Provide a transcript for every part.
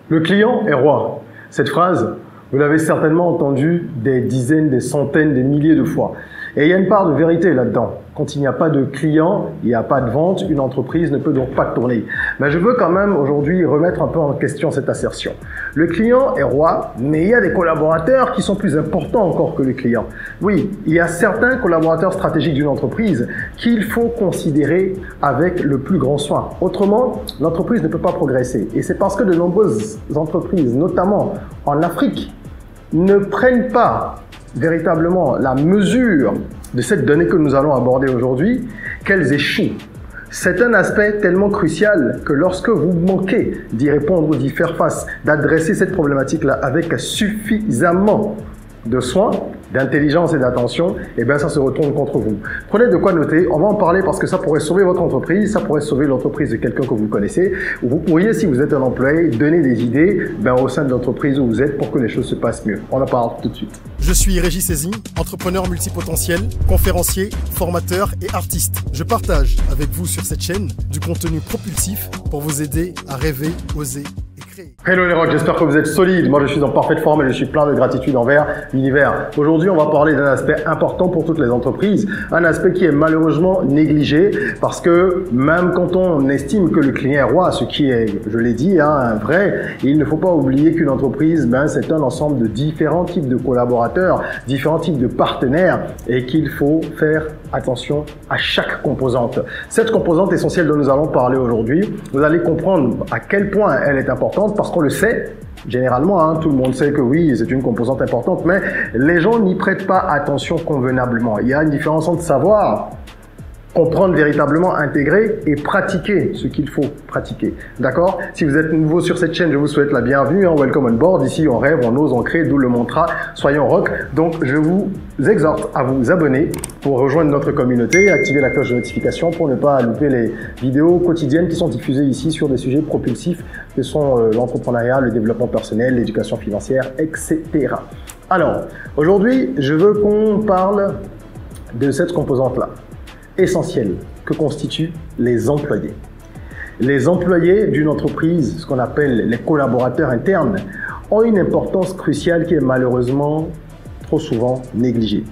Le client est roi. Cette phrase, vous l'avez certainement entendue des dizaines, des centaines, des milliers de fois. Et il y a une part de vérité là-dedans. Quand il n'y a pas de client, il n'y a pas de vente, une entreprise ne peut donc pas tourner. Mais je veux quand même aujourd'hui remettre un peu en question cette assertion. Le client est roi, mais il y a des collaborateurs qui sont plus importants encore que le client. Oui, il y a certains collaborateurs stratégiques d'une entreprise qu'il faut considérer avec le plus grand soin. Autrement, l'entreprise ne peut pas progresser. Et c'est parce que de nombreuses entreprises, notamment en Afrique, ne prennent pas véritablement la mesure de cette donnée que nous allons aborder aujourd'hui, qu'elles échouent. C'est un aspect tellement crucial que lorsque vous manquez d'y répondre, d'y faire face, d'adresser cette problématique-là avec suffisamment de soin, d'intelligence et d'attention, eh bien ça se retourne contre vous. Prenez de quoi noter, on va en parler parce que ça pourrait sauver votre entreprise, ça pourrait sauver l'entreprise de quelqu'un que vous connaissez, ou vous pourriez, si vous êtes un employé, donner des idées au sein de l'entreprise où vous êtes pour que les choses se passent mieux. On en parle tout de suite. Je suis Régis Sezin, entrepreneur multipotentiel, conférencier, formateur et artiste. Je partage avec vous sur cette chaîne du contenu propulsif pour vous aider à rêver, oser. Hello les rocks, j'espère que vous êtes solides. Moi je suis en parfaite forme et je suis plein de gratitude envers l'univers. Aujourd'hui on va parler d'un aspect important pour toutes les entreprises, un aspect qui est malheureusement négligé parce que même quand on estime que le client est roi, ce qui est, je l'ai dit, vrai, il ne faut pas oublier qu'une entreprise, c'est un ensemble de différents types de collaborateurs, différents types de partenaires et qu'il faut faire attention à chaque composante. Cette composante essentielle dont nous allons parler aujourd'hui, vous allez comprendre à quel point elle est importante parce qu'on le sait, généralement, tout le monde sait que oui, c'est une composante importante, mais les gens n'y prêtent pas attention convenablement. Il y a une différence entre savoir, comprendre véritablement, intégrer et pratiquer ce qu'il faut pratiquer. D'accord? Si vous êtes nouveau sur cette chaîne, je vous souhaite la bienvenue. Welcome on board. Ici, on rêve, on ose, on crée, d'où le mantra soyons rock. Donc, je vous exhorte à vous abonner pour rejoindre notre communauté et activer la cloche de notification pour ne pas louper les vidéos quotidiennes qui sont diffusées ici sur des sujets propulsifs que sont l'entrepreneuriat, le développement personnel, l'éducation financière, etc. Alors, aujourd'hui, je veux qu'on parle de cette composante-là essentielle que constituent les employés. Les employés d'une entreprise, ce qu'on appelle les collaborateurs internes, ont une importance cruciale qui est malheureusement trop souvent négligée.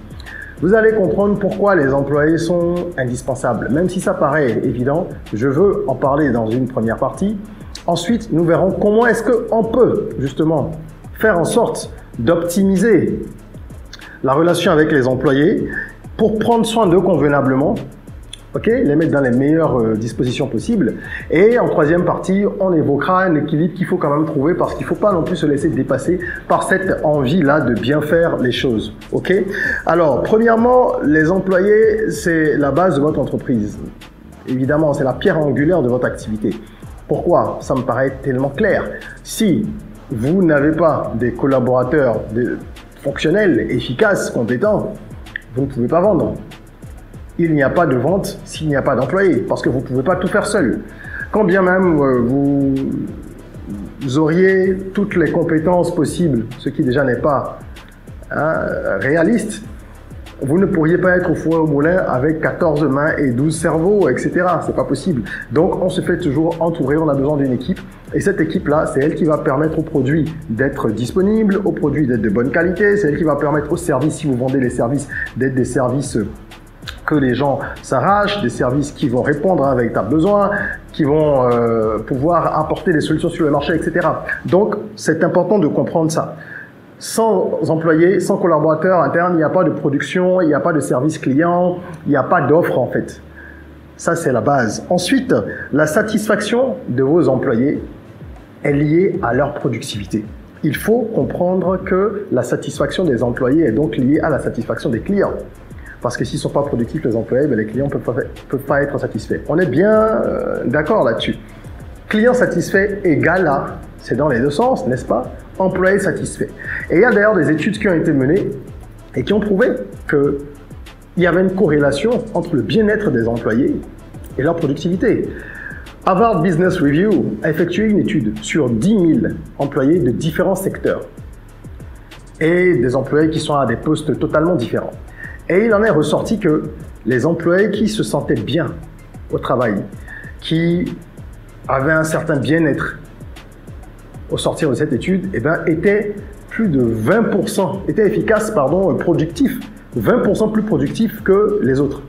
Vous allez comprendre pourquoi les employés sont indispensables. Même si ça paraît évident, je veux en parler dans une première partie. Ensuite, nous verrons comment est-ce qu'on peut justement faire en sorte d'optimiser la relation avec les employés pour prendre soin d'eux convenablement, les mettre dans les meilleures dispositions possibles. Et en troisième partie, on évoquera un équilibre qu'il faut quand même trouver parce qu'il ne faut pas non plus se laisser dépasser par cette envie-là de bien faire les choses. Alors, premièrement, les employés, c'est la base de votre entreprise. Évidemment, c'est la pierre angulaire de votre activité. Pourquoi? Ça me paraît tellement clair. Si vous n'avez pas des collaborateurs fonctionnels, efficaces, compétents, vous ne pouvez pas vendre. Il n'y a pas de vente s'il n'y a pas d'employés, parce que vous ne pouvez pas tout faire seul. Quand bien même vous auriez toutes les compétences possibles, ce qui déjà n'est pas réaliste, vous ne pourriez pas être au four et au moulin avec 14 mains et 12 cerveaux, etc. C'est pas possible. Donc, on se fait toujours entourer, on a besoin d'une équipe. Et cette équipe-là, c'est elle qui va permettre aux produits d'être disponibles, aux produits d'être de bonne qualité, c'est elle qui va permettre aux services, si vous vendez les services, d'être des services que les gens s'arrachent, des services qui vont répondre à un véritable besoin, qui vont pouvoir apporter des solutions sur le marché, etc. Donc, c'est important de comprendre ça. Sans employés, sans collaborateurs internes, il n'y a pas de production, il n'y a pas de service client, il n'y a pas d'offre en fait. Ça, c'est la base. Ensuite, la satisfaction de vos employés est liée à leur productivité. Il faut comprendre que la satisfaction des employés est donc liée à la satisfaction des clients. Parce que s'ils ne sont pas productifs, les employés, les clients ne peuvent pas être satisfaits. On est bien d'accord là-dessus. Client satisfait égale à, c'est dans les deux sens, n'est-ce pas? Employé satisfait. Et il y a d'ailleurs des études qui ont été menées et qui ont prouvé qu'il y avait une corrélation entre le bien-être des employés et leur productivité. Harvard Business Review a effectué une étude sur 10 000 employés de différents secteurs et des employés qui sont à des postes totalement différents. Et il en est ressorti que les employés qui se sentaient bien au travail, qui avaient un certain bien-être, au sortir de cette étude, était plus de 20%, était efficace, productif, 20% plus productif que les autres.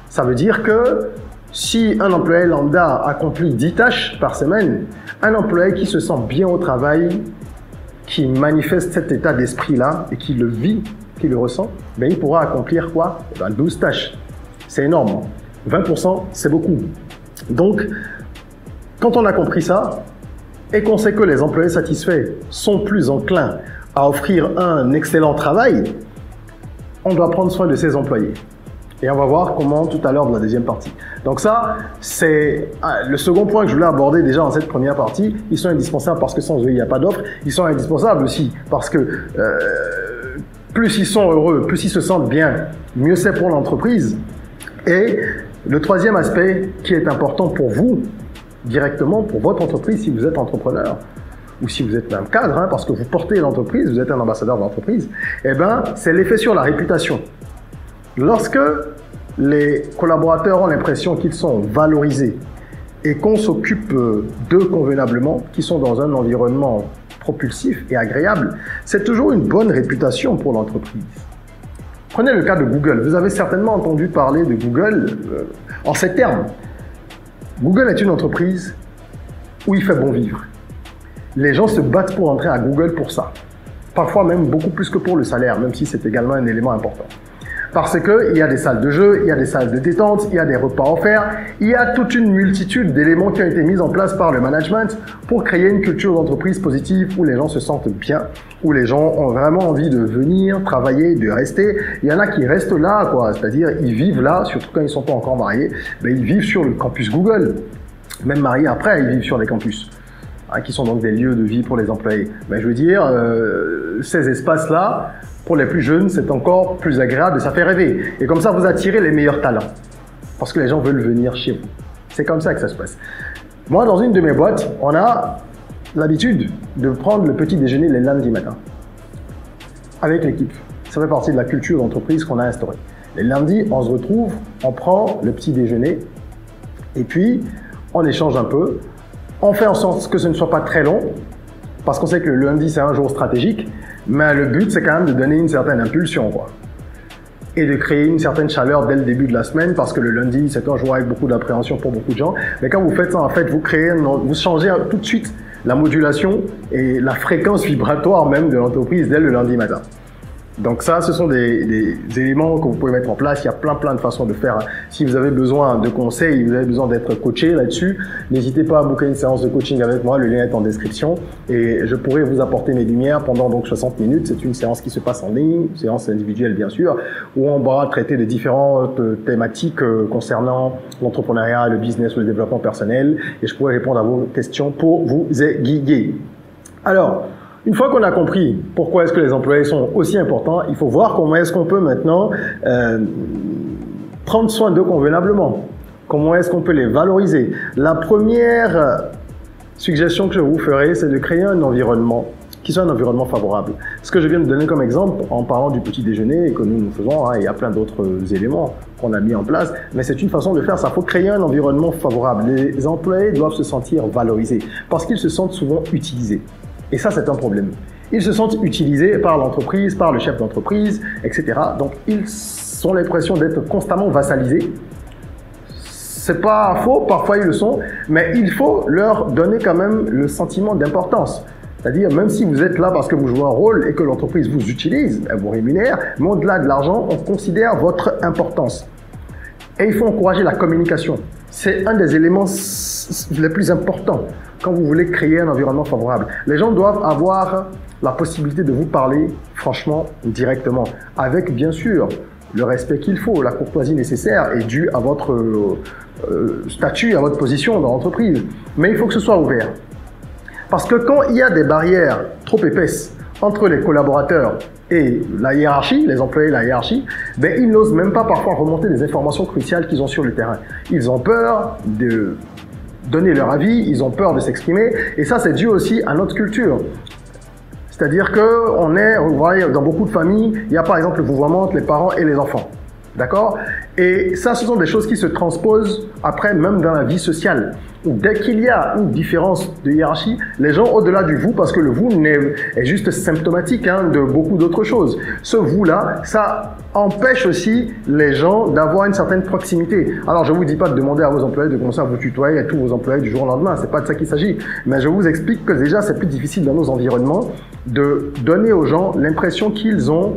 Ça veut dire que si un employé lambda accomplit 10 tâches par semaine, un employé qui se sent bien au travail, qui manifeste cet état d'esprit-là et qui le vit, qui le ressent, il pourra accomplir quoi? 12 tâches. C'est énorme. 20%, c'est beaucoup. Donc, quand on a compris ça, et qu'on sait que les employés satisfaits sont plus enclins à offrir un excellent travail, on doit prendre soin de ces employés. Et on va voir comment tout à l'heure dans la deuxième partie. Donc ça, c'est le second point que je voulais aborder déjà dans cette première partie. Ils sont indispensables parce que sans eux, il n'y a pas d'offre. Ils sont indispensables aussi parce que plus ils sont heureux, plus ils se sentent bien, mieux c'est pour l'entreprise. Et le troisième aspect qui est important pour vous, directement pour votre entreprise, si vous êtes entrepreneur, ou si vous êtes même cadre, parce que vous portez l'entreprise, vous êtes un ambassadeur de l'entreprise, c'est l'effet sur la réputation. Lorsque les collaborateurs ont l'impression qu'ils sont valorisés et qu'on s'occupe d'eux convenablement, qu'ils sont dans un environnement propulsif et agréable, c'est toujours une bonne réputation pour l'entreprise. Prenez le cas de Google. Vous avez certainement entendu parler de Google en ces termes. Google est une entreprise où il fait bon vivre. Les gens se battent pour entrer à Google pour ça. Parfois même beaucoup plus que pour le salaire, même si c'est également un élément important. Parce qu'il y a des salles de jeu, il y a des salles de détente, il y a des repas offerts, il y a toute une multitude d'éléments qui ont été mis en place par le management pour créer une culture d'entreprise positive où les gens se sentent bien, où les gens ont vraiment envie de venir, travailler, de rester. Il y en a qui restent là, c'est-à-dire ils vivent là, surtout quand ils ne sont pas encore mariés, ils vivent sur le campus Google. Même mariés après, ils vivent sur les campus, qui sont donc des lieux de vie pour les employés. Je veux dire, ces espaces-là, pour les plus jeunes, c'est encore plus agréable et ça fait rêver. Et comme ça, vous attirez les meilleurs talents. Parce que les gens veulent venir chez vous. C'est comme ça que ça se passe. Moi, dans une de mes boîtes, on a l'habitude de prendre le petit déjeuner les lundis matins. Avec l'équipe. Ça fait partie de la culture d'entreprise qu'on a instaurée. Les lundis, on se retrouve, on prend le petit déjeuner et puis on échange un peu. On fait en sorte que ce ne soit pas très long parce qu'on sait que le lundi, c'est un jour stratégique. Mais le but, c'est quand même de donner une certaine impulsion, et de créer une certaine chaleur dès le début de la semaine, parce que le lundi, c'est un jour avec beaucoup d'appréhension pour beaucoup de gens. Mais quand vous faites ça, en fait, vous changez tout de suite la modulation et la fréquence vibratoire même de l'entreprise dès le lundi matin. Donc ça, ce sont des éléments que vous pouvez mettre en place. Il y a plein de façons de faire. Si vous avez besoin de conseils, vous avez besoin d'être coaché là-dessus, n'hésitez pas à booker une séance de coaching avec moi. Le lien est en description et je pourrai vous apporter mes lumières pendant donc 60 minutes. C'est une séance qui se passe en ligne, une séance individuelle bien sûr, où on va traiter de différentes thématiques concernant l'entrepreneuriat, le business, le développement personnel et je pourrai répondre à vos questions pour vous aiguiller. Alors, une fois qu'on a compris pourquoi est-ce que les employés sont aussi importants, il faut voir comment est-ce qu'on peut maintenant prendre soin d'eux convenablement. Comment est-ce qu'on peut les valoriser. La première suggestion que je vous ferai, c'est de créer un environnement qui soit un environnement favorable. Ce que je viens de donner comme exemple en parlant du petit déjeuner et que nous faisons, il y a plein d'autres éléments qu'on a mis en place, mais c'est une façon de faire ça. Il faut créer un environnement favorable. Les employés doivent se sentir valorisés parce qu'ils se sentent souvent utilisés. Et ça, c'est un problème. Ils se sentent utilisés par l'entreprise, par le chef d'entreprise, etc. Donc, ils ont l'impression d'être constamment vassalisés. C'est pas faux, parfois ils le sont, mais il faut leur donner quand même le sentiment d'importance. C'est-à-dire, même si vous êtes là parce que vous jouez un rôle et que l'entreprise vous utilise, elle vous rémunère, mais au-delà de l'argent, on considère votre importance. Et il faut encourager la communication. C'est un des éléments les plus importants quand vous voulez créer un environnement favorable. Les gens doivent avoir la possibilité de vous parler franchement, directement, avec bien sûr le respect qu'il faut, la courtoisie nécessaire est due à votre statut, à votre position dans l'entreprise. Mais il faut que ce soit ouvert. Parce que quand il y a des barrières trop épaisses entre les collaborateurs et la hiérarchie, les employés et la hiérarchie, ils n'osent même pas parfois remonter des informations cruciales qu'ils ont sur le terrain. Ils ont peur de donner leur avis, ils ont peur de s'exprimer, et ça c'est dû aussi à notre culture. C'est-à-dire que vous voyez, dans beaucoup de familles, il y a par exemple le vouvoiement entre les parents et les enfants. D'accord? Et ça, ce sont des choses qui se transposent après, même dans la vie sociale. Dès qu'il y a une différence de hiérarchie, les gens au-delà du vous, parce que le vous est juste symptomatique de beaucoup d'autres choses. Ce vous-là, ça empêche aussi les gens d'avoir une certaine proximité. Alors, je ne vous dis pas de demander à vos employés de commencer à vous tutoyer à tous vos employés du jour au lendemain. C'est pas de ça qu'il s'agit. Mais je vous explique que déjà, c'est plus difficile dans nos environnements de donner aux gens l'impression qu'ils ont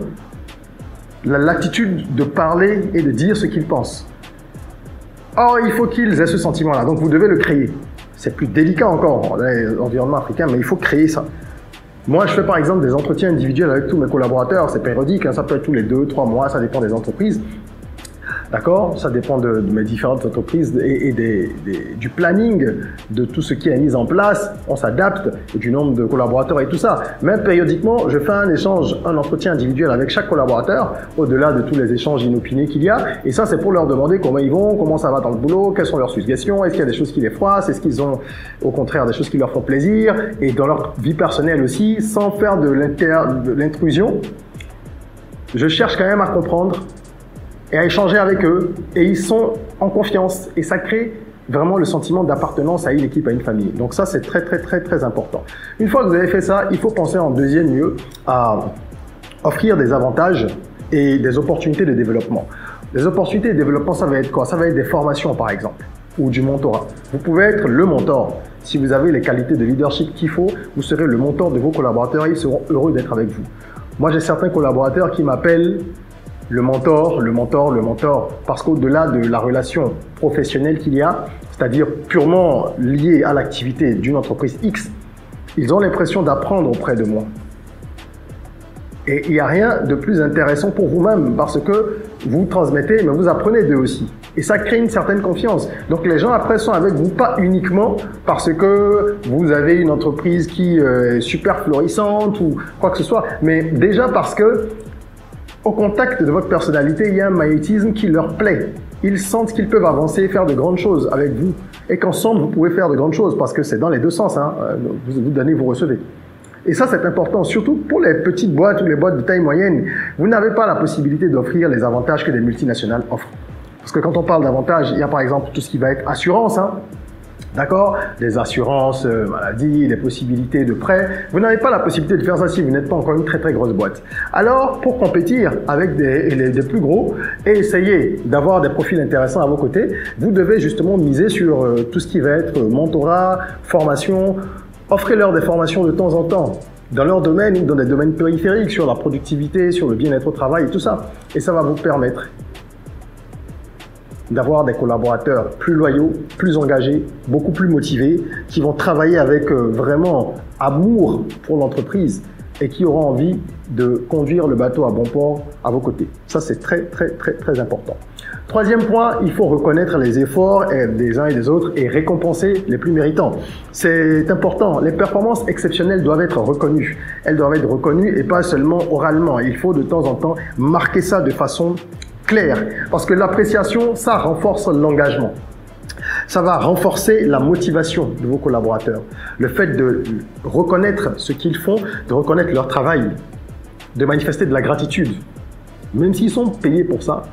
la latitude de parler et de dire ce qu'ils pensent. Or, il faut qu'ils aient ce sentiment-là, donc vous devez le créer. C'est plus délicat encore dans l'environnement africain, mais il faut créer ça. Moi, je fais par exemple des entretiens individuels avec tous mes collaborateurs, c'est périodique, ça peut être tous les 2-3 mois, ça dépend des entreprises. D'accord? Ça dépend de mes différentes entreprises et du planning, de tout ce qui est mis en place. On s'adapte, du nombre de collaborateurs et tout ça. Même périodiquement, je fais un échange, un entretien individuel avec chaque collaborateur, au-delà de tous les échanges inopinés qu'il y a. Et ça, c'est pour leur demander comment ils vont, comment ça va dans le boulot, quelles sont leurs suggestions, est-ce qu'il y a des choses qui les froissent, est-ce qu'ils ont au contraire des choses qui leur font plaisir, et dans leur vie personnelle aussi, sans faire de l'intrusion. Je cherche quand même à comprendre et à échanger avec eux, et ils sont en confiance, et ça crée vraiment le sentiment d'appartenance à une équipe, à une famille. Donc ça, c'est très, très, très, très important. Une fois que vous avez fait ça, il faut penser en deuxième lieu à offrir des avantages et des opportunités de développement. Les opportunités de développement, ça va être quoi? Ça va être des formations, par exemple, ou du mentorat. Vous pouvez être le mentor. Si vous avez les qualités de leadership qu'il faut, vous serez le mentor de vos collaborateurs et ils seront heureux d'être avec vous. Moi, j'ai certains collaborateurs qui m'appellent le mentor, parce qu'au-delà de la relation professionnelle qu'il y a, c'est-à-dire purement liée à l'activité d'une entreprise X, ils ont l'impression d'apprendre auprès de moi. Et il n'y a rien de plus intéressant pour vous-même, parce que vous transmettez, mais vous apprenez d'eux aussi. Et ça crée une certaine confiance. Donc les gens après sont avec vous, pas uniquement parce que vous avez une entreprise qui est super florissante ou quoi que ce soit, mais déjà parce que au contact de votre personnalité, il y a un magnétisme qui leur plaît. Ils sentent qu'ils peuvent avancer et faire de grandes choses avec vous. Et qu'ensemble, vous pouvez faire de grandes choses parce que c'est dans les deux sens. Vous donnez, vous recevez. Et ça, c'est important, surtout pour les petites boîtes ou les boîtes de taille moyenne. Vous n'avez pas la possibilité d'offrir les avantages que des multinationales offrent. Parce que quand on parle d'avantages, il y a par exemple tout ce qui va être assurance. D'accord? Des assurances, maladie, des possibilités de prêts. Vous n'avez pas la possibilité de faire ça si vous n'êtes pas encore une très très grosse boîte. Alors, pour compétir avec des plus gros et essayer d'avoir des profils intéressants à vos côtés, vous devez justement miser sur tout ce qui va être mentorat, formation. Offrez-leur des formations de temps en temps dans leur domaine, dans des domaines périphériques, sur la productivité, sur le bien-être au travail et tout ça. Et ça va vous permettre d'avoir des collaborateurs plus loyaux, plus engagés, beaucoup plus motivés, qui vont travailler avec vraiment amour pour l'entreprise et qui auront envie de conduire le bateau à bon port à vos côtés. Ça, c'est très, très, très, très important. Troisième point, il faut reconnaître les efforts des uns et des autres et récompenser les plus méritants. C'est important. Les performances exceptionnelles doivent être reconnues. Elles doivent être reconnues et pas seulement oralement. Il faut de temps en temps marquer ça de façon claire. Parce que l'appréciation, ça renforce l'engagement. Ça va renforcer la motivation de vos collaborateurs. Le fait de reconnaître ce qu'ils font, de reconnaître leur travail, de manifester de la gratitude, même s'ils sont payés pour ça,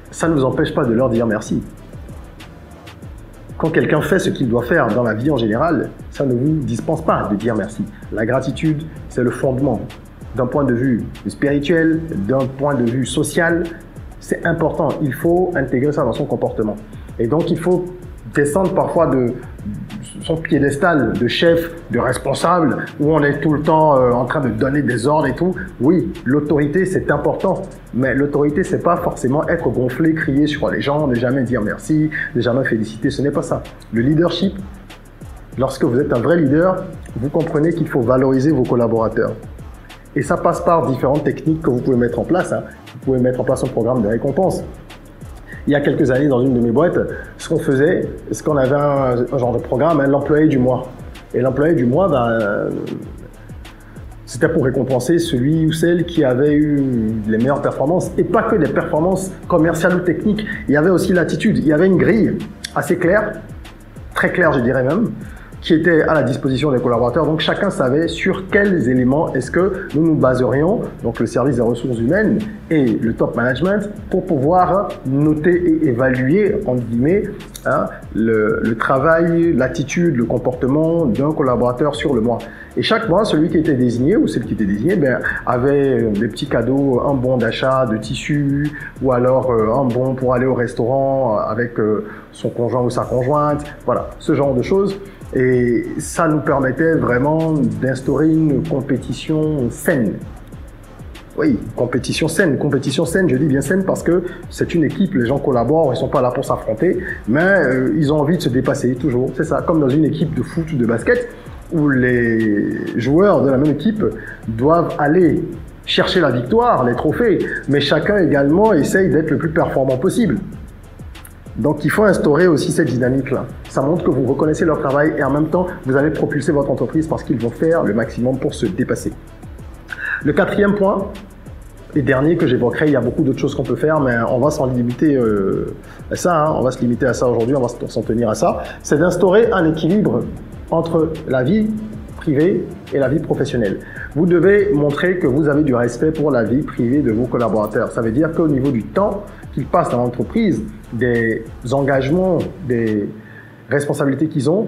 ça ne vous empêche pas de leur dire merci. Quand quelqu'un fait ce qu'il doit faire dans la vie en général, ça ne vous dispense pas de dire merci. La gratitude, c'est le fondement. D'un point de vue spirituel, d'un point de vue social, c'est important. Il faut intégrer ça dans son comportement. Et donc, il faut descendre parfois de son piédestal de chef, de responsable, où on est tout le temps en train de donner des ordres et tout. Oui, l'autorité, c'est important. Mais l'autorité, c'est pas forcément être gonflé, crier sur les gens, ne jamais dire merci, ne jamais féliciter. Ce n'est pas ça. Le leadership, lorsque vous êtes un vrai leader, vous comprenez qu'il faut valoriser vos collaborateurs. Et ça passe par différentes techniques que vous pouvez mettre en place. Vous pouvez mettre en place un programme de récompense. Il y a quelques années, dans une de mes boîtes, ce qu'on faisait, c'est qu'on avait un genre de programme, l'employé du mois. Et l'employé du mois, c'était pour récompenser celui ou celle qui avait eu les meilleures performances. Et pas que des performances commerciales ou techniques. Il y avait aussi l'attitude. Il y avait une grille assez claire, très claire je dirais même, qui était à la disposition des collaborateurs. Donc chacun savait sur quels éléments est-ce que nous nous baserions, donc le service des ressources humaines et le top management, pour pouvoir noter et évaluer, entre guillemets, le travail, l'attitude, le comportement d'un collaborateur sur le mois. Et chaque mois, celui qui était désigné ou celle qui était désignée avait des petits cadeaux, un bon d'achat de tissus ou alors un bon pour aller au restaurant avec son conjoint ou sa conjointe. Voilà, ce genre de choses. Et ça nous permettait vraiment d'instaurer une compétition saine. Oui, compétition saine, je dis bien saine parce que c'est une équipe, les gens collaborent, ils sont pas là pour s'affronter, mais ils ont envie de se dépasser toujours. C'est ça, comme dans une équipe de foot ou de basket, où les joueurs de la même équipe doivent aller chercher la victoire, les trophées, mais chacun également essaye d'être le plus performant possible. Donc il faut instaurer aussi cette dynamique-là. Ça montre que vous reconnaissez leur travail et en même temps, vous allez propulser votre entreprise parce qu'ils vont faire le maximum pour se dépasser. Le quatrième point, et dernier que j'évoquerai, il y a beaucoup d'autres choses qu'on peut faire, mais on va s'en limiter à ça, on va se limiter à ça aujourd'hui, on va s'en tenir à ça, c'est d'instaurer un équilibre entre la vie privée et la vie professionnelle. Vous devez montrer que vous avez du respect pour la vie privée de vos collaborateurs. Ça veut dire qu'au niveau du temps qu'ils passent dans l'entreprise, des engagements, des responsabilités qu'ils ont,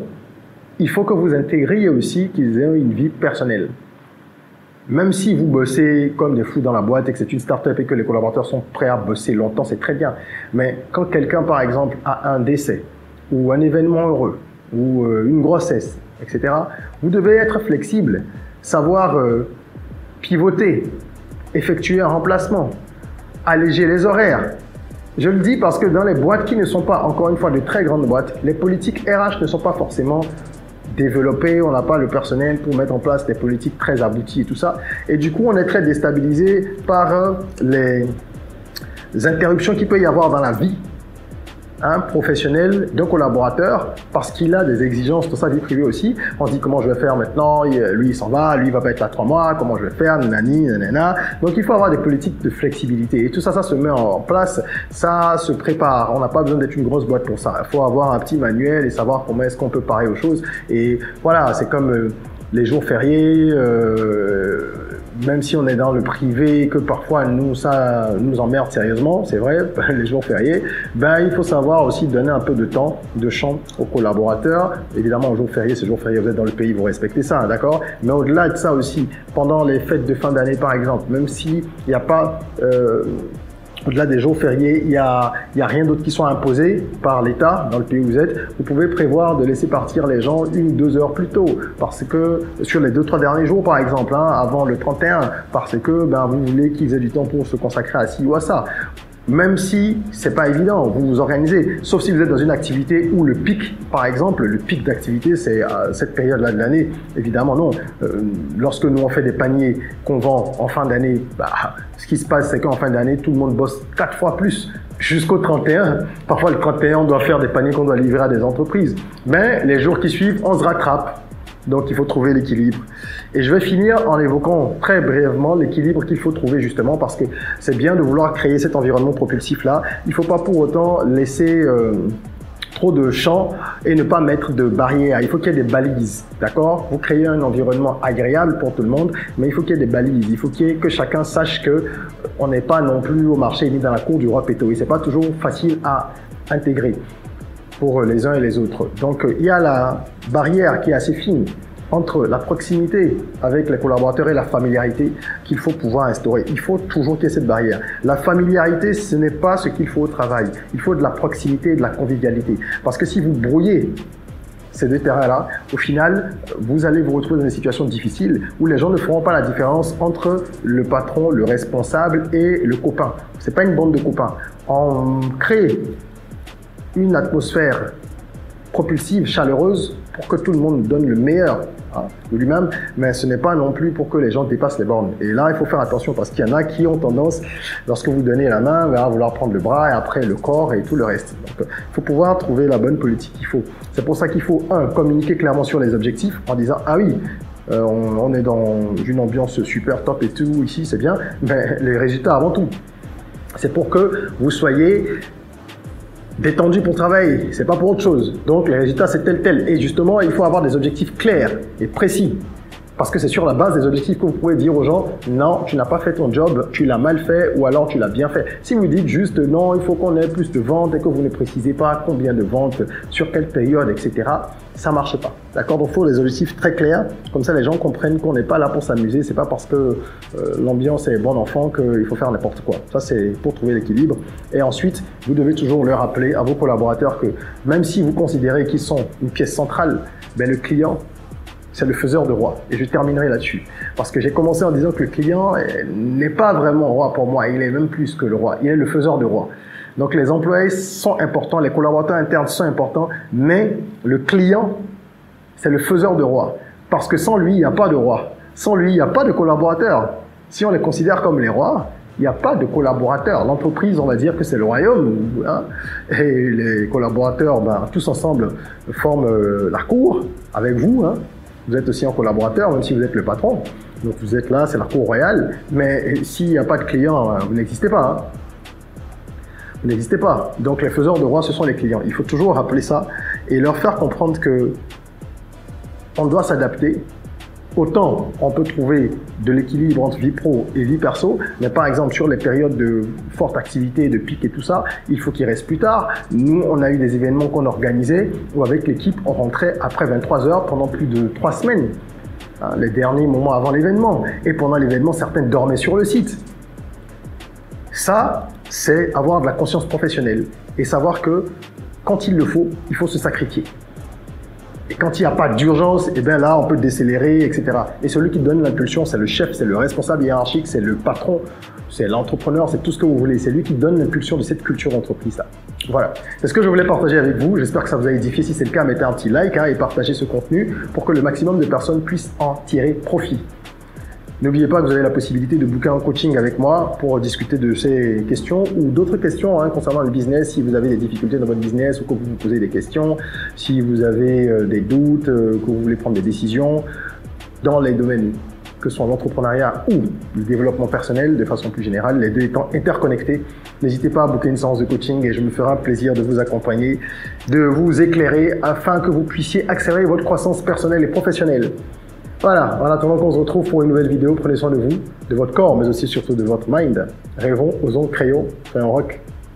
il faut que vous intégriez aussi qu'ils aient une vie personnelle. Même si vous bossez comme des fous dans la boîte et que c'est une start-up et que les collaborateurs sont prêts à bosser longtemps, c'est très bien. Mais quand quelqu'un, par exemple, a un décès ou un événement heureux ou une grossesse, etc., vous devez être flexible, savoir pivoter, effectuer un remplacement, alléger les horaires. Je le dis parce que dans les boîtes qui ne sont pas, encore une fois, de très grandes boîtes, les politiques RH ne sont pas forcément développées, on n'a pas le personnel pour mettre en place des politiques très abouties et tout ça. Et du coup, on est très déstabilisé par les interruptions qu'il peut y avoir dans la vie professionnel d'un collaborateur parce qu'il a des exigences dans sa vie privée aussi. On se dit comment je vais faire maintenant, lui il s'en va, lui il va pas être là 3 mois, comment je vais faire, nanani, nanana. Donc il faut avoir des politiques de flexibilité et tout ça, ça se met en place, ça se prépare. On n'a pas besoin d'être une grosse boîte pour ça. Il faut avoir un petit manuel et savoir comment est-ce qu'on peut parer aux choses. Et voilà, c'est comme les jours fériés, même si on est dans le privé et que parfois ça nous emmerde sérieusement, c'est vrai, les jours fériés, il faut savoir aussi donner un peu de temps, de champ aux collaborateurs. Évidemment, aux jours fériés, ces jours fériés, vous êtes dans le pays, vous respectez ça, d'accord? Mais au-delà de ça aussi, pendant les fêtes de fin d'année par exemple, même s'il n'y a pas... au-delà des jours fériés, il y a rien d'autre qui soit imposé par l'État dans le pays où vous êtes. Vous pouvez prévoir de laisser partir les gens 1 ou 2 heures plus tôt parce que sur les 2-3 derniers jours par exemple, avant le 31, parce que vous voulez qu'ils aient du temps pour se consacrer à ci ou à ça. Même si c'est pas évident, vous vous organisez, sauf si vous êtes dans une activité où le pic, par exemple, le pic d'activité, c'est cette période-là de l'année. Évidemment, non. Lorsque nous on fait des paniers qu'on vend en fin d'année, ce qui se passe, c'est qu'en fin d'année, tout le monde bosse 4 fois plus jusqu'au 31. Parfois, le 31, on doit faire des paniers qu'on doit livrer à des entreprises. Mais les jours qui suivent, on se rattrape. Donc, il faut trouver l'équilibre. Et je vais finir en évoquant très brièvement l'équilibre qu'il faut trouver justement parce que c'est bien de vouloir créer cet environnement propulsif-là. Il ne faut pas pour autant laisser trop de champs et ne pas mettre de barrières. Il faut qu'il y ait des balises, d'accord? Vous créez un environnement agréable pour tout le monde, mais il faut qu'il y ait des balises. Il faut que chacun sache que on n'est pas non plus au marché ni dans la cour du roi Péto. Et c'est pas toujours facile à intégrer pour les uns et les autres. Donc, il y a la barrière qui est assez fine entre la proximité avec les collaborateurs et la familiarité qu'il faut pouvoir instaurer. Il faut toujours qu'il y ait cette barrière. La familiarité, ce n'est pas ce qu'il faut au travail. Il faut de la proximité et de la convivialité. Parce que si vous brouillez ces deux terrains-là, au final, vous allez vous retrouver dans des situations difficiles où les gens ne feront pas la différence entre le patron, le responsable et le copain. C'est pas une bande de copains. On crée une atmosphère propulsive, chaleureuse, pour que tout le monde donne le meilleur de lui-même, mais ce n'est pas non plus pour que les gens dépassent les bornes. Et là, il faut faire attention parce qu'il y en a qui ont tendance, lorsque vous donnez la main, à vouloir prendre le bras et après le corps et tout le reste. Donc, il faut pouvoir trouver la bonne politique qu'il faut. C'est pour ça qu'il faut, communiquer clairement sur les objectifs en disant « Ah oui, on est dans une ambiance super top et tout, ici c'est bien, mais les résultats avant tout. » C'est pour que vous soyez détendu pour travailler, c'est pas pour autre chose. Donc les résultats c'est tel. Et justement, il faut avoir des objectifs clairs et précis. Parce que c'est sur la base des objectifs que vous pouvez dire aux gens, non, tu n'as pas fait ton job, tu l'as mal fait ou alors tu l'as bien fait. Si vous dites juste, non, il faut qu'on ait plus de ventes et que vous ne précisez pas combien de ventes, sur quelle période, etc., ça ne marche pas. D'accord? Donc il faut des objectifs très clairs, comme ça les gens comprennent qu'on n'est pas là pour s'amuser, c'est pas parce que l'ambiance est bon enfant qu'il faut faire n'importe quoi. Ça c'est pour trouver l'équilibre. Et ensuite, vous devez toujours leur rappeler à vos collaborateurs que même si vous considérez qu'ils sont une pièce centrale, ben, le client, c'est le faiseur de roi. Et je terminerai là-dessus. Parce que j'ai commencé en disant que le client n'est pas vraiment roi pour moi. Il est même plus que le roi. Il est le faiseur de roi. Donc les employés sont importants, les collaborateurs internes sont importants, mais le client, c'est le faiseur de roi. Parce que sans lui, il n'y a pas de roi. Sans lui, il n'y a pas de collaborateurs. Si on les considère comme les rois, il n'y a pas de collaborateurs. L'entreprise, on va dire que c'est le royaume. Hein, et les collaborateurs, ben, tous ensemble, forment la cour avec vous. Hein. Vous êtes aussi un collaborateur, même si vous êtes le patron. Donc vous êtes là, c'est la cour royale. Mais s'il n'y a pas de clients, vous n'existez pas. Hein. Vous n'existez pas. Donc les faiseurs de roi, ce sont les clients. Il faut toujours rappeler ça et leur faire comprendre que on doit s'adapter. Autant on peut trouver de l'équilibre entre vie pro et vie perso, mais par exemple sur les périodes de forte activité, de pic et tout ça, il faut qu'ils restent plus tard. Nous, on a eu des événements qu'on organisait où avec l'équipe, on rentrait après 23 heures pendant plus de 3 semaines. Les derniers moments avant l'événement. Et pendant l'événement, certains dormaient sur le site. Ça, c'est avoir de la conscience professionnelle et savoir que quand il le faut se sacrifier. Et quand il n'y a pas d'urgence, eh bien là, on peut décélérer, etc. Et celui qui donne l'impulsion, c'est le chef, c'est le responsable hiérarchique, c'est le patron, c'est l'entrepreneur, c'est tout ce que vous voulez. C'est lui qui donne l'impulsion de cette culture d'entreprise-là. Voilà. C'est ce que je voulais partager avec vous. J'espère que ça vous a édifié. Si c'est le cas, mettez un petit like et partagez ce contenu pour que le maximum de personnes puissent en tirer profit. N'oubliez pas que vous avez la possibilité de booker un coaching avec moi pour discuter de ces questions ou d'autres questions concernant le business. Si vous avez des difficultés dans votre business ou que vous vous posez des questions, si vous avez des doutes, que vous voulez prendre des décisions dans les domaines que sont l'entrepreneuriat ou le développement personnel de façon plus générale, les deux étant interconnectés, n'hésitez pas à booker une séance de coaching et je me ferai un plaisir de vous accompagner, de vous éclairer afin que vous puissiez accélérer votre croissance personnelle et professionnelle. Voilà, en attendant qu'on se retrouve pour une nouvelle vidéo, prenez soin de vous, de votre corps, mais aussi surtout de votre mind. Rêvons, osons, créons, soyons rock.